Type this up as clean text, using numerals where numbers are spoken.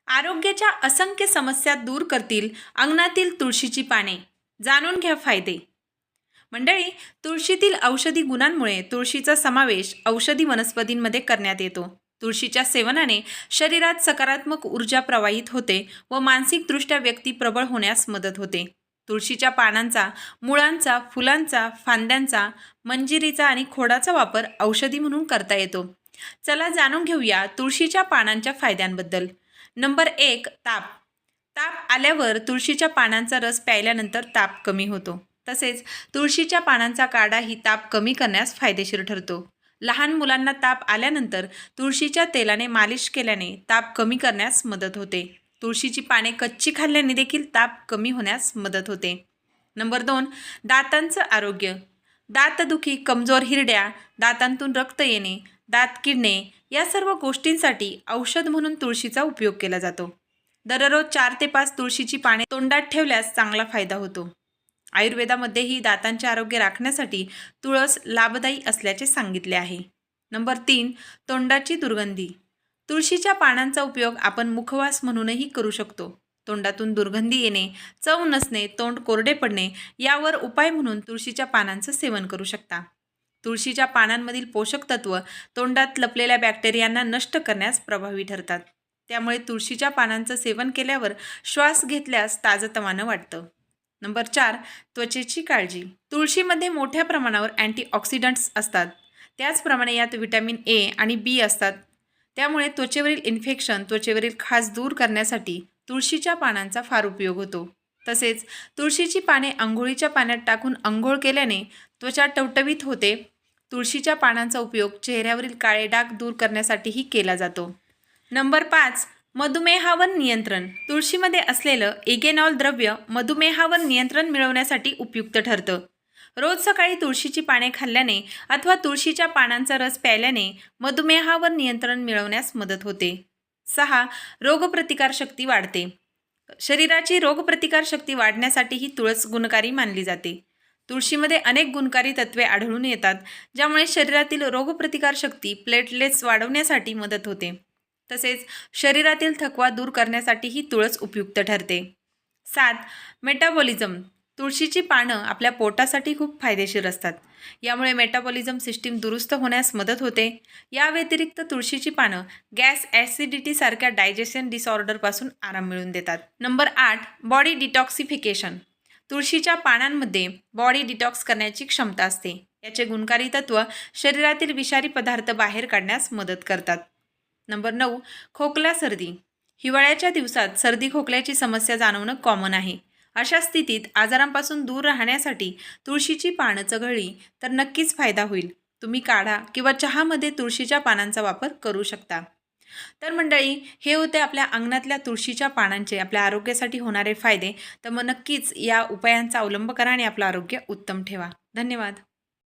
आरोग्याच्या असंख्य समस्या दूर करतील अंगणातील तुळशीची पाने. जाणून घ्या फायदे. मंडळी, तुळशीतील औषधी गुणांमुळे तुळशीचा समावेश औषधी वनस्पतींमध्ये करण्यात येतो. तुळशीच्या सेवनाने शरीरात सकारात्मक ऊर्जा प्रवाहित होते व मानसिकदृष्ट्या व्यक्ती प्रबळ होण्यास मदत होते. तुळशीच्या पानांचा, मुळांचा, फुलांचा, फांद्यांचा, मंजिरीचा आणि खोडाचा वापर औषधी म्हणून करता येतो. चला जाणून घेऊया तुळशीच्या पानांच्या फायद्यांबद्दल. नंबर 1. ताप. ताप आल्यावर तुळशीच्या पानांचा रस प्यायल्यानंतर ताप कमी होतो. तसेच तुळशीच्या पानांचा काढा ही ताप कमी करण्यास फायदेशीर ठरतो. लहान मुलांना ताप आल्यानंतर तुळशीच्या तेलाने मालिश केल्याने ताप कमी करण्यास मदत होते. तुळशीची पाने कच्ची खाल्ल्याने देखील ताप कमी होण्यास मदत होते. नंबर 2. दातांचं आरोग्य. दातदुखी, कमजोर हिरड्या, दातांतून रक्त येणे, दात किडणे या सर्व गोष्टींसाठी औषध म्हणून तुळशीचा उपयोग केला जातो. दररोज 4 ते 5 तुळशीची पाने तोंडात ठेवल्यास चांगला फायदा होतो. आयुर्वेदामध्येही दातांचे आरोग्य राखण्यासाठी तुळस लाभदायी असल्याचे सांगितले आहे. नंबर 3. तोंडाची दुर्गंधी. तुळशीच्या पानांचा उपयोग आपण मुखवास म्हणूनही करू शकतो. तोंडातून दुर्गंधी येणे, चव नसणे, तोंड कोरडे पडणे यावर उपाय म्हणून तुळशीच्या पानांचं सेवन करू शकता. तुळशीच्या पानांमधील पोषक तत्व तोंडात लपलेल्या बॅक्टेरियांना नष्ट करण्यास प्रभावी ठरतात. त्यामुळे तुळशीच्या पानांचं सेवन केल्यावर श्वास घेतल्यास ताजतवानं वाटतं. नंबर 4. त्वचेची काळजी. तुळशीमध्ये मोठ्या प्रमाणावर अँटीऑक्सिडंट्स असतात. त्याचप्रमाणे यात व्हिटॅमिन ए आणि बी असतात. त्यामुळे त्वचेवरील इन्फेक्शन, त्वचेवरील खाज दूर करण्यासाठी तुळशीच्या पानांचा फार उपयोग होतो. तसेच तुळशीची पाने अंघोळीच्या पाण्यात टाकून अंघोळ केल्याने त्वचा टवटवीत होते. तुळशीच्या पानांचा उपयोग चेहऱ्यावरील काळे डाग दूर करण्यासाठीही केला जातो. नंबर 5. मधुमेहावर नियंत्रण. तुळशीमध्ये असलेलं एगेनॉल द्रव्य मधुमेहावर नियंत्रण मिळवण्यासाठी उपयुक्त ठरतं. रोज सकाळी तुळशीची पाने खाल्ल्याने अथवा तुळशीच्या पानांचा रस प्यायल्याने मधुमेहावर नियंत्रण मिळवण्यास मदत होते. 6. रोगप्रतिकारशक्ती वाढते. शरीराची रोगप्रतिकारशक्ती वाढण्यासाठीही तुळस गुणकारी मानली जाते. तुळशीमध्ये अनेक गुणकारी तत्वे आढळून येतात, ज्यामुळे शरीरातील रोगप्रतिकारशक्ती, प्लेटलेट्स वाढवण्यासाठी मदत होते. तसेच शरीरातील थकवा दूर करण्यासाठीही तुळस उपयुक्त ठरते. 7. मेटाबॉलिझम. तुळशीची पानं आपल्या पोटासाठी खूप फायदेशीर असतात. यामुळे मेटाबॉलिझम सिस्टीम दुरुस्त होण्यास मदत होते. या व्यतिरिक्त तुळशीची पानं गॅस, ॲसिडिटी सारख्या डायजेशन डिसऑर्डरपासून आराम मिळवून देतात. नंबर 8. Body detoxification. तुळशीच्या पानांमध्ये बॉडी डिटॉक्स करण्याची क्षमता असते. याचे गुणकारी तत्व शरीरातील विषारी पदार्थ बाहेर काढण्यास मदत करतात. नंबर 9. खोकला, सर्दी. हिवाळ्याच्या दिवसात सर्दी खोकल्याची समस्या जाणवणं कॉमन आहे. अशा स्थितीत आजारांपासून दूर राहण्यासाठी तुळशीची पानं चघळली तर नक्कीच फायदा होईल. तुम्ही काढा किंवा चहामध्ये तुळशीच्या पानांचा वापर करू शकता. तर मंडळी, हे होते आपल्या अंगणातल्या तुळशीच्या पानांचे आपल्या आरोग्यासाठी होणारे फायदे. तर मग नक्कीच या उपायांचा अवलंब करा आणि आपलं आरोग्य उत्तम ठेवा. धन्यवाद.